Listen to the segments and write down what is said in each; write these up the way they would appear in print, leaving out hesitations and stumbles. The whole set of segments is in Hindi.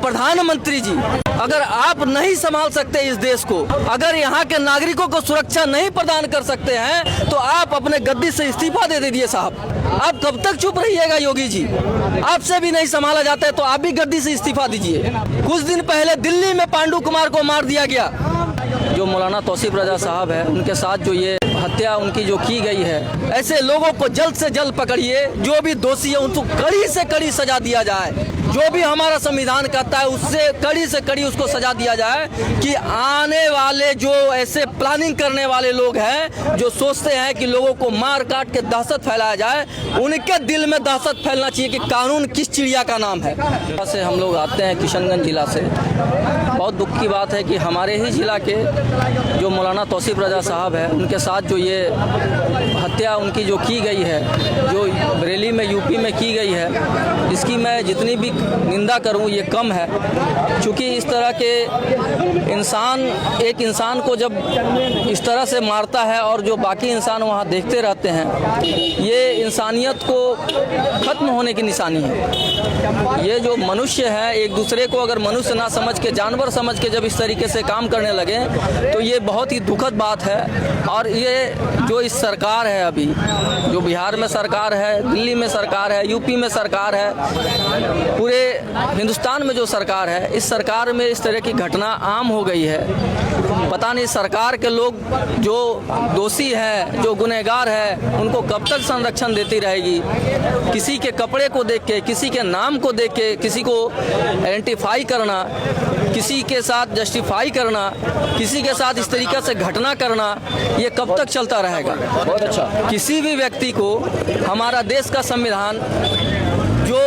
प्रधानमंत्री जी, अगर आप नहीं संभाल सकते इस देश को, अगर यहाँ के नागरिकों को सुरक्षा नहीं प्रदान कर सकते हैं, तो आप अपने गद्दी से इस्तीफा दे दीजिए साहब। आप कब तक चुप रहिएगा योगी जी? आपसे भी नहीं संभाला जाता है तो आप भी गद्दी से इस्तीफा दीजिए। कुछ दिन पहले दिल्ली में पांडु कुमार को मार दिया गया। जो मौलाना तौसीफ रजा साहब है, उनके साथ जो ये हत्या उनकी जो की गई है, ऐसे लोगों को जल्द से जल्द पकड़िए। जो भी दोषी है उनको कड़ी से कड़ी सजा दिया जाए। जो भी हमारा संविधान कहता है उससे कड़ी से कड़ी उसको सजा दिया जाए कि आने वाले जो ऐसे प्लानिंग करने वाले लोग हैं, जो सोचते हैं कि लोगों को मार काट के दहशत फैलाया जाए, उनके दिल में दहशत फैलना चाहिए कि कानून किस चिड़िया का नाम है। से हम लोग आते हैं किशनगंज जिला से। बहुत दुख की बात है कि हमारे ही जिला के जो मौलाना तौसीफ रजा साहब है, उनके साथ जो ये हत्या उनकी जो की गई है, जो बरेली में यूपी में की गई है, इसकी मैं जितनी भी निंदा करूं ये कम है। क्योंकि इस तरह के एक इंसान को जब इस तरह से मारता है और जो बाकी इंसान वहां देखते रहते हैं, ये इंसानियत को खत्म होने की निशानी है। ये जो मनुष्य है, एक दूसरे को अगर मनुष्य ना समझ के जानवर समझ के जब इस तरीके से काम करने लगे तो ये बहुत ही दुखद बात है। और ये जो इस सरकार है, अभी जो बिहार में सरकार है, दिल्ली में सरकार है, यूपी में सरकार है, पूरे हिंदुस्तान में जो सरकार है, इस सरकार में इस तरह की घटना आम हो गई है। पता नहीं सरकार के लोग जो दोषी है, जो गुनहगार है, उनको कब तक संरक्षण देती रहेगी। किसी के कपड़े को देख के, किसी के नाम को देख के किसी को आइडेंटिफाई करना, किसी के साथ जस्टिफाई करना, किसी के साथ इस तरीके से घटना करना, ये कब तक चलता रहेगा। बहुत अच्छा। किसी भी व्यक्ति को हमारा देश का संविधान जो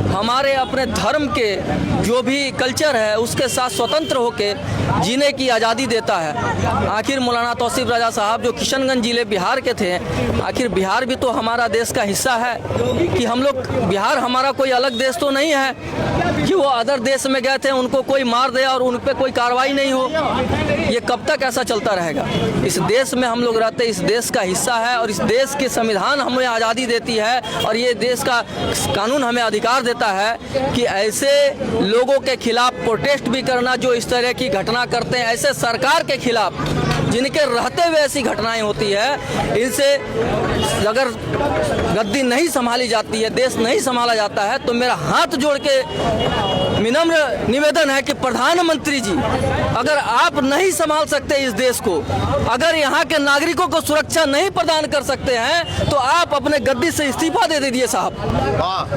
हमारे अपने धर्म के जो भी कल्चर है उसके साथ स्वतंत्र होकर जीने की आज़ादी देता है। आखिर मौलाना तौसीफ रजा साहब जो किशनगंज जिले बिहार के थे, आखिर बिहार भी तो हमारा देश का हिस्सा है कि हम लोग, बिहार हमारा कोई अलग देश तो नहीं है कि वो अदर देश में गए थे, उनको कोई मार दे और उन पर कोई कार्रवाई नहीं हो। ये कब तक ऐसा चलता रहेगा? इस देश में हम लोग रहते, इस देश का हिस्सा है और इस देश के संविधान हमें आज़ादी देती है और ये देश का कानून हमें अधिकार देता है कि ऐसे लोगों के खिलाफ प्रोटेस्ट भी करना जो इस तरह की घटना करते हैं, ऐसे सरकार के खिलाफ जिनके रहते हुए ऐसी घटनाएं होती है, इनसे अगर गद्दी नहीं संभाली जाती है, देश नहीं संभाला जाता है, तो मेरा हाथ जोड़ के विनम्र निवेदन है कि प्रधानमंत्री जी, अगर आप नहीं संभाल सकते इस देश को, अगर यहाँ के नागरिकों को सुरक्षा नहीं प्रदान कर सकते हैं, तो आप अपने गद्दी से इस्तीफा दे दीजिए साहब।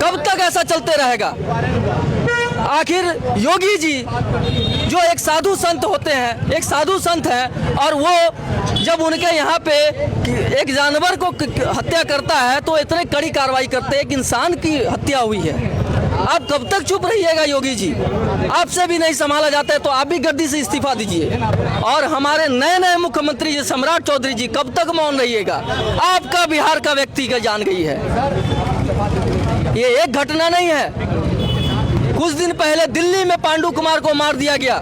कब तक ऐसा चलते रहेगा? आखिर योगी जी जो एक साधु संत होते हैं, एक साधु संत हैं, और वो जब उनके यहाँ पे एक जानवर को हत्या करता है तो इतने कड़ी कार्रवाई करते हैं, एक इंसान की हत्या हुई है। आप कब तक चुप रहिएगा योगी जी? आपसे भी नहीं संभाला जाता है तो आप भी गद्दी से इस्तीफा दीजिए। और हमारे नए नए मुख्यमंत्री जी सम्राट चौधरी जी कब तक मौन रहिएगा? आपका बिहार का व्यक्ति का जान गई है। ये एक घटना नहीं है। कुछ दिन पहले दिल्ली में पांडु कुमार को मार दिया गया।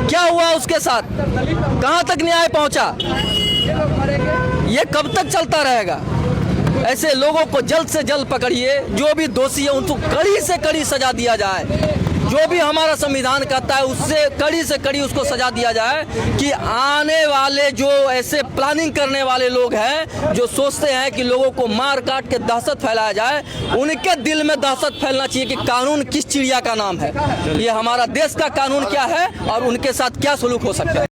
क्या हुआ उसके साथ? कहां तक न्याय पहुंचा? ये कब तक चलता रहेगा? ऐसे लोगों को जल्द से जल्द पकड़िए। जो भी दोषी है उनको कड़ी से कड़ी सजा दिया जाए। जो भी हमारा संविधान कहता है उससे कड़ी से कड़ी उसको सजा दिया जाए कि आने वाले जो ऐसे प्लानिंग करने वाले लोग हैं, जो सोचते हैं कि लोगों को मार काट के दहशत फैलाया जाए, उनके दिल में दहशत फैलना चाहिए कि कानून किस चिड़िया का नाम है, ये हमारा देश का कानून क्या है और उनके साथ क्या सलूक हो सकता है।